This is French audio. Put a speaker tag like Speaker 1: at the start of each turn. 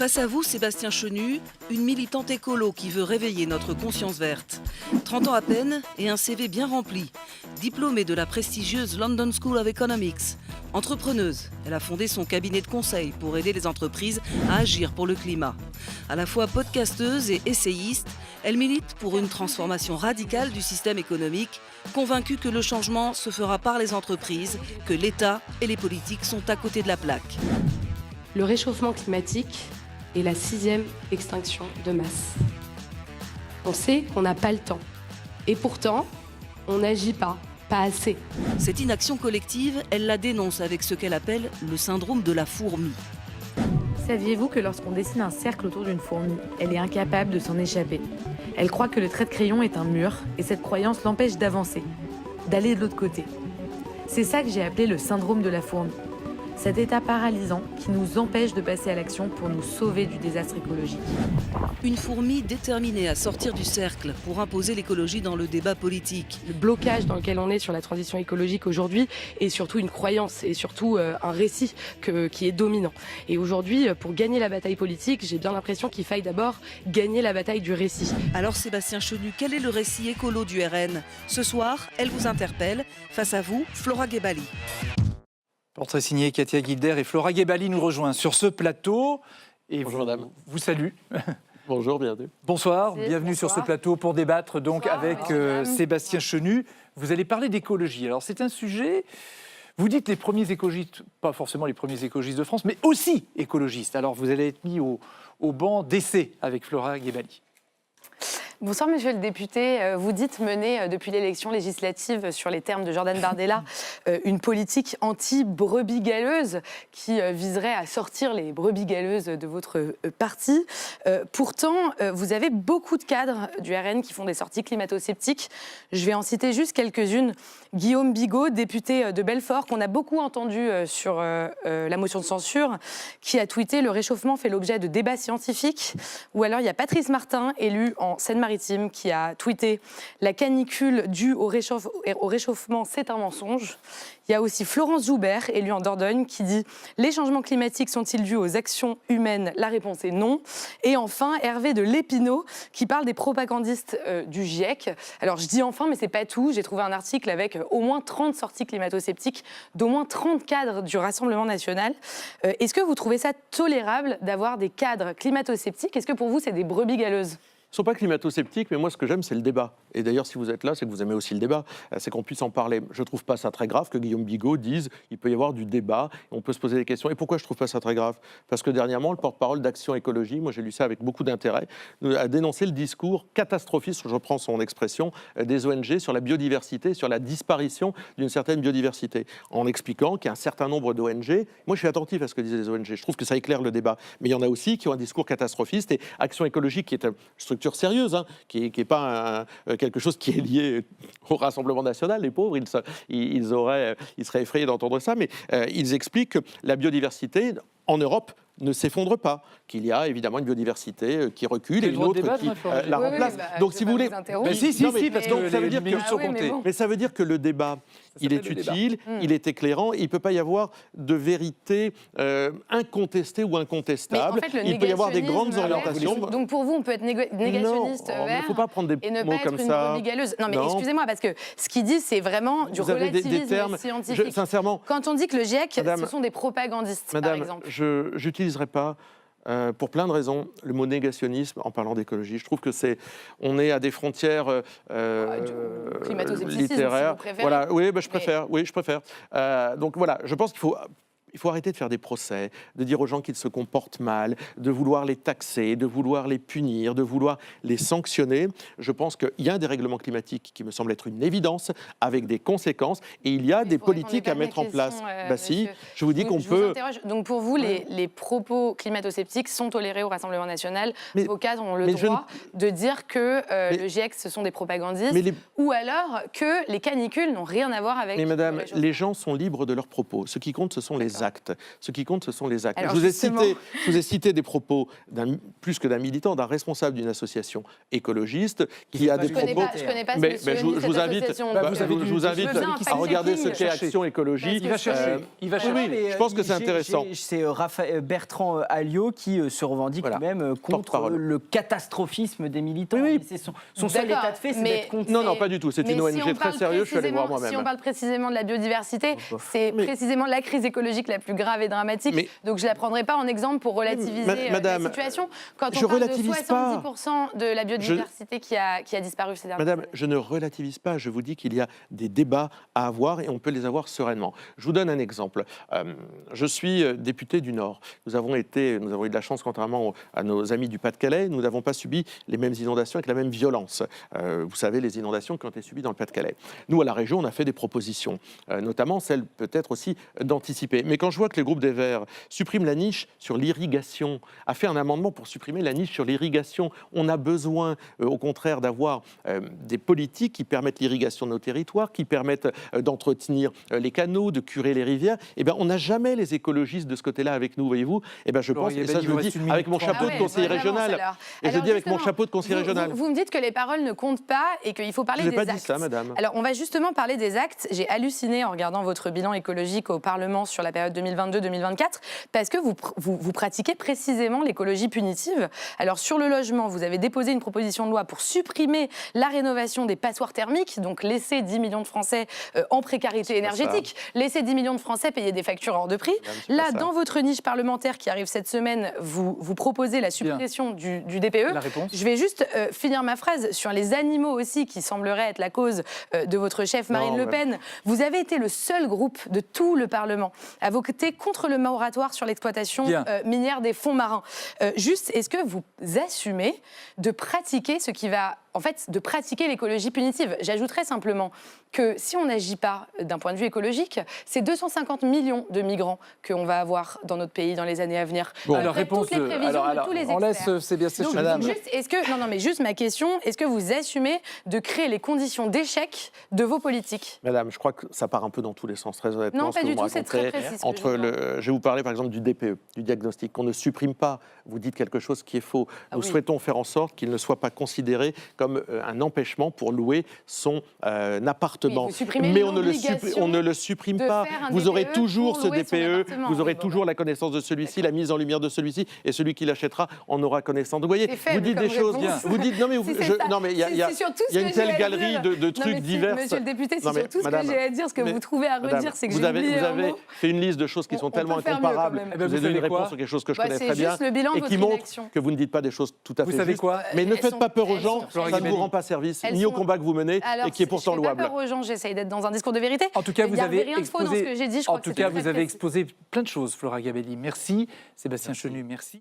Speaker 1: Face à vous, Sébastien Chenu, une militante écolo qui veut réveiller notre conscience verte. 30 ans à peine et un CV bien rempli. Diplômée de la prestigieuse London School of Economics. Entrepreneuse, elle a fondé son cabinet de conseil pour aider les entreprises à agir pour le climat. À la fois podcasteuse et essayiste, elle milite pour une transformation radicale du système économique, convaincue que le changement se fera par les entreprises, que l'État et les politiques sont à côté de la plaque.
Speaker 2: Le réchauffement climatique est la 6e extinction de masse. On sait qu'on n'a pas le temps. Et pourtant, on n'agit pas assez.
Speaker 1: Cette inaction collective, elle la dénonce avec ce qu'elle appelle le syndrome de la fourmi.
Speaker 3: Saviez-vous que lorsqu'on dessine un cercle autour d'une fourmi, elle est incapable de s'en échapper? Elle croit que le trait de crayon est un mur et cette croyance l'empêche d'avancer, d'aller de l'autre côté. C'est ça que j'ai appelé le syndrome de la fourmi. Cet état paralysant qui nous empêche de passer à l'action pour nous sauver du désastre écologique.
Speaker 1: Une fourmi déterminée à sortir du cercle pour imposer l'écologie dans le débat politique.
Speaker 2: Le blocage dans lequel on est sur la transition écologique aujourd'hui est surtout une croyance et surtout un récit qui est dominant. Et aujourd'hui, pour gagner la bataille politique, j'ai bien l'impression qu'il faille d'abord gagner la bataille du récit.
Speaker 1: Alors Sébastien Chenu, quel est le récit écolo du RN? Ce soir, elle vous interpelle. Face à vous, Flora Gebali.
Speaker 4: Portrait signé Katia Guilder et Flora Gebali nous rejoint sur ce plateau. Et
Speaker 5: bonjour madame.
Speaker 4: Vous salue.
Speaker 5: Bonjour, bienvenue.
Speaker 4: Bonsoir,
Speaker 2: Merci,
Speaker 4: bienvenue
Speaker 2: bonsoir.
Speaker 4: sur ce plateau pour débattre donc avec Sébastien Chenu. Vous allez parler d'écologie. Alors c'est un sujet, vous dites les premiers écologistes, pas forcément les premiers écologistes de France, mais aussi écologistes. Alors vous allez être mis au banc d'essai avec Flora Gebali.
Speaker 6: Bonsoir Monsieur le député, vous dites mener depuis l'élection législative sur les termes de Jordan Bardella une politique anti-brebis galeuse qui viserait à sortir les brebis galeuses de votre parti. Pourtant, vous avez beaucoup de cadres du RN qui font des sorties climato-sceptiques. Je vais en citer juste quelques-unes. Guillaume Bigot, député de Belfort, qu'on a beaucoup entendu sur la motion de censure, qui a tweeté « Le réchauffement fait l'objet de débats scientifiques ». Ou alors il y a Patrice Martin, élu en Seine-Maritime, qui a tweeté « La canicule due au réchauffement, c'est un mensonge ». Il y a aussi Florence Joubert, élue en Dordogne, qui dit « Les changements climatiques sont-ils dus aux actions humaines? La réponse est non ». Et enfin, Hervé de Lépinot, qui parle des propagandistes du GIEC. Alors je dis enfin, mais c'est pas tout. J'ai trouvé un article avec au moins 30 sorties climato-sceptiques d'au moins 30 cadres du Rassemblement national. Est-ce que vous trouvez ça tolérable d'avoir des cadres climato-sceptiques? Est-ce que pour vous, c'est des brebis galeuses?
Speaker 5: Ils ne sont pas climato-sceptiques, mais moi, ce que j'aime, c'est le débat. Et d'ailleurs, si vous êtes là, c'est que vous aimez aussi le débat, c'est qu'on puisse en parler. Je ne trouve pas ça très grave que Guillaume Bigot dise qu'il peut y avoir du débat, on peut se poser des questions. Et pourquoi je ne trouve pas ça très grave? Parce que dernièrement, le porte-parole d'Action Écologie, moi j'ai lu ça avec beaucoup d'intérêt, a dénoncé le discours catastrophiste, je reprends son expression, des ONG sur la biodiversité, sur la disparition d'une certaine biodiversité, en expliquant qu'il y a un certain nombre d'ONG. Moi, je suis attentif à ce que disent les ONG. Je trouve que ça éclaire le débat. Mais il y en a aussi qui ont un discours catastrophiste. Et Action Écologique, qui est une structure sérieuse, hein, qui n'est pas quelque chose qui est lié au Rassemblement national. Les pauvres, ils seraient effrayés d'entendre ça, mais ils expliquent que la biodiversité en Europe ne s'effondre pas, qu'il y a évidemment une biodiversité qui recule et une autre qui la remplace. Donc si vous voulez...
Speaker 4: parce que ça veut dire que
Speaker 5: sont comptés. Mais ça veut dire que le débat, il est utile, il est éclairant, il ne peut pas y avoir de vérité incontestée ou incontestable.
Speaker 6: Mais en fait,
Speaker 5: il peut y avoir des grandes orientations.
Speaker 6: Donc pour vous, on peut être négationniste
Speaker 5: il ne faut pas prendre des
Speaker 6: et ne
Speaker 5: mots
Speaker 6: pas être
Speaker 5: comme
Speaker 6: une
Speaker 5: ça.
Speaker 6: brebis galeuse. Non mais excusez-moi, parce que ce qu'ils disent, c'est vraiment du relativisme
Speaker 5: termes,
Speaker 6: scientifique.
Speaker 5: Sincèrement,
Speaker 6: quand on dit que le GIEC,
Speaker 5: Madame,
Speaker 6: ce sont des propagandistes,
Speaker 5: Madame,
Speaker 6: par exemple.
Speaker 5: je n'utiliserai pas, pour plein de raisons, le mot négationnisme en parlant d'écologie. Je trouve que on est à des frontières littéraires.
Speaker 6: Si vous préférez.
Speaker 5: Voilà, oui, je préfère. Oui, je préfère. Donc voilà, je pense qu'il faut arrêter de faire des procès, de dire aux gens qu'ils se comportent mal, de vouloir les taxer, de vouloir les punir, de vouloir les sanctionner. Je pense qu'il y a un dérèglement climatique qui me semble être une évidence, avec des conséquences, et il y a des politiques à mettre en place. Si, je vous dis qu'on peut...
Speaker 6: Donc pour vous, les propos climato-sceptiques sont tolérés au Rassemblement national. Vos cadres ont le droit de dire que le GIEC, ce sont des propagandistes, ou alors que les canicules n'ont rien à voir avec...
Speaker 5: Mais madame, les gens sont libres de leurs propos. Ce qui compte, ce sont les actes. actes. Ce qui compte, ce sont les actes.
Speaker 6: Alors,
Speaker 5: Je vous ai cité des propos plus que d'un militant, d'un responsable d'une association écologiste qui a des propos.
Speaker 6: Je connais pas ce
Speaker 5: Mais
Speaker 6: monsieur,
Speaker 5: je
Speaker 6: ni
Speaker 5: vous
Speaker 6: cette
Speaker 5: invite,
Speaker 6: association.
Speaker 5: je vous invite
Speaker 6: Je veux bien un
Speaker 5: à regarder ce
Speaker 6: fact-checking.
Speaker 5: qu'est Action Écologie.
Speaker 4: Il va chercher. Il va chercher.
Speaker 5: Oui, je pense que c'est intéressant.
Speaker 7: C'est Bertrand Alliot qui se revendique lui-même contre
Speaker 5: Porte-parole.
Speaker 7: le catastrophisme des militants.
Speaker 6: Oui.
Speaker 7: C'est son seul
Speaker 6: D'accord,
Speaker 7: état de fait, c'est
Speaker 6: mais-
Speaker 7: d'être contre.
Speaker 5: Non, pas du tout. C'est une
Speaker 6: Mais si
Speaker 5: ONG
Speaker 6: on
Speaker 5: très
Speaker 6: parle
Speaker 5: sérieuse, je suis allé voir
Speaker 6: précisément-
Speaker 5: moi-même.
Speaker 6: Si on parle précisément de la biodiversité,
Speaker 7: bof.
Speaker 6: c'est
Speaker 5: Mais-
Speaker 6: précisément la crise écologique la plus grave et dramatique.
Speaker 5: Mais-
Speaker 6: Donc je ne la prendrai pas en exemple pour relativiser
Speaker 5: Madame,
Speaker 6: la situation. Quand
Speaker 5: je
Speaker 6: on parle de
Speaker 5: relativise pas.
Speaker 6: 70% de la biodiversité qui a disparu ces dernières
Speaker 5: Madame,
Speaker 6: années.
Speaker 5: je ne relativise pas, je vous dis qu'il y a des débats à avoir et on peut les avoir sereinement. Je vous donne un exemple. Je suis député du Nord. Nous avons eu de la chance, contrairement à nos amis du Pas-de-Calais, nous n'avons pas subi les mêmes inondations avec la même violence. Vous savez, les inondations qui ont été subies dans le Pas-de-Calais. Nous, à la région, on a fait des propositions, notamment celle peut-être aussi d'anticiper. Mais quand je vois que le groupe des Verts supprime la niche sur l'irrigation, a fait un amendement pour supprimer la niche sur l'irrigation, on a besoin, au contraire, d'avoir des politiques qui permettent l'irrigation de nos territoires, qui permettent d'entretenir les canaux, de curer les rivières. Eh bien, on n'a jamais les écologistes de ce côté-là avec nous, voyez-vous. Eh bien, je pense, et ça je le dis avec mon chapeau de conseiller régional. Et je le dis avec mon chapeau de conseiller régional.
Speaker 6: Vous me dites que les paroles ne comptent pas et qu'il faut parler
Speaker 5: Je
Speaker 6: des
Speaker 5: n'ai
Speaker 6: actes.
Speaker 5: pas dit ça, madame.
Speaker 6: Alors, on va justement parler des actes. J'ai halluciné en regardant votre bilan écologique au Parlement sur la période 2022-2024 parce que vous pratiquez précisément l'écologie punitive. Alors, sur le logement, vous avez déposé une proposition de loi pour supprimer la rénovation des passoires thermiques, donc laisser 10 millions de Français en précarité énergétique, laisser 10 millions de Français payer des factures hors de prix. Là, dans votre niche parlementaire qui arrive cette semaine, vous proposez la suppression du DPE.
Speaker 4: La réponse.
Speaker 6: Je vais juste finir ma phrase sur les animaux aussi, qui sembleraient être la cause de votre chef Marine Le Pen. Vous avez été le seul groupe de tout le Parlement à voter contre le moratoire sur l'exploitation minière des fonds marins. Juste, est-ce que vous assumez de pratiquer ce qui va... En fait, de pratiquer l'écologie punitive. J'ajouterais simplement que si on n'agit pas d'un point de vue écologique, c'est 250 millions de migrants qu'on va avoir dans notre pays dans les années à venir.
Speaker 4: Bon,
Speaker 6: Après
Speaker 4: la réponse
Speaker 6: toutes les prévisions de tous les
Speaker 4: on
Speaker 6: experts.
Speaker 4: laisse Sébastien
Speaker 6: Donc,
Speaker 4: Chenu.
Speaker 6: juste, est-ce que, non, mais juste ma question, est-ce que vous assumez de créer les conditions d'échec de vos politiques?
Speaker 5: Madame, je crois que ça part un peu dans tous les sens, très honnêtement.
Speaker 6: Non,
Speaker 5: ce
Speaker 6: pas
Speaker 5: que
Speaker 6: du
Speaker 5: vous me
Speaker 6: tout, c'est très
Speaker 5: racontez.
Speaker 6: précis. Ce que je dis.
Speaker 5: Je vais vous parler par exemple du DPE, du diagnostic, qu'on ne supprime pas. Vous dites quelque chose qui est faux. Nous souhaitons faire en sorte qu'il ne soit pas considéré comme un empêchement pour louer son appartement.
Speaker 6: Mais vous supprimez
Speaker 5: Mais on ne le
Speaker 6: l'obligation
Speaker 5: supprime
Speaker 6: de
Speaker 5: pas.
Speaker 6: faire un
Speaker 5: Vous aurez
Speaker 6: DPE
Speaker 5: toujours
Speaker 6: pour
Speaker 5: ce
Speaker 6: louer son
Speaker 5: DPE,
Speaker 6: appartement.
Speaker 5: vous aurez
Speaker 6: Oui, bon,
Speaker 5: toujours la connaissance de celui-ci, la mise en lumière de celui-ci, et celui qui l'achètera en aura connaissance. Donc, vous voyez,
Speaker 6: C'est faible
Speaker 5: vous dites des
Speaker 6: comme
Speaker 5: choses.
Speaker 6: réponse.
Speaker 5: Vous dites non mais
Speaker 6: Si c'est ça,
Speaker 5: non mais il y a
Speaker 6: c'est surtout ce
Speaker 5: une
Speaker 6: que
Speaker 5: telle
Speaker 6: j'ai à
Speaker 5: galerie
Speaker 6: dire.
Speaker 5: de
Speaker 6: Non,
Speaker 5: trucs
Speaker 6: mais
Speaker 5: divers.
Speaker 6: Monsieur le député, c'est
Speaker 5: Non, mais
Speaker 6: surtout ce
Speaker 5: madame,
Speaker 6: que j'ai à dire. Ce que
Speaker 5: mais
Speaker 6: vous trouvez à redire,
Speaker 5: madame,
Speaker 6: c'est que
Speaker 5: vous
Speaker 6: j'ai
Speaker 5: avez,
Speaker 6: oublié
Speaker 5: vous
Speaker 6: un
Speaker 5: avez
Speaker 6: mot.
Speaker 5: fait une liste de choses qui sont
Speaker 6: On
Speaker 5: tellement
Speaker 6: peut faire mieux,
Speaker 5: incomparables.
Speaker 6: quand même.
Speaker 4: Eh ben,
Speaker 5: Vous
Speaker 4: vous
Speaker 5: avez une
Speaker 4: savez quoi
Speaker 5: réponse sur quelque chose que je
Speaker 6: Bah,
Speaker 5: connais
Speaker 6: c'est
Speaker 5: très bien
Speaker 6: juste le bilan de
Speaker 5: et qui
Speaker 6: votre
Speaker 5: montre
Speaker 6: inaction.
Speaker 5: que vous ne dites pas des choses tout à fait
Speaker 4: Vous savez
Speaker 5: justes.
Speaker 4: quoi
Speaker 5: Mais ne
Speaker 6: Elles
Speaker 5: faites
Speaker 6: sont-
Speaker 5: pas peur aux
Speaker 6: elles
Speaker 5: gens,
Speaker 6: sont-
Speaker 5: ça ne
Speaker 4: Florent
Speaker 5: vous rend pas service,
Speaker 6: Elles
Speaker 5: ni au
Speaker 6: sont-
Speaker 5: combat que vous menez
Speaker 6: Alors,
Speaker 5: et qui est pourtant
Speaker 6: je fais pas
Speaker 5: louable.
Speaker 6: peur aux gens, j'essaye d'être dans un discours de vérité.
Speaker 4: En tout cas,
Speaker 6: Il
Speaker 4: vous
Speaker 6: y avait
Speaker 4: avez
Speaker 6: rien de faux dans ce
Speaker 4: exposé.
Speaker 6: que j'ai dit. Je
Speaker 4: En
Speaker 6: crois que
Speaker 4: tout
Speaker 6: c'était
Speaker 4: cas,
Speaker 6: très
Speaker 4: vous avez
Speaker 6: précis.
Speaker 4: exposé plein de choses, Flora Gabelli. Merci, Sébastien Chenu. Merci.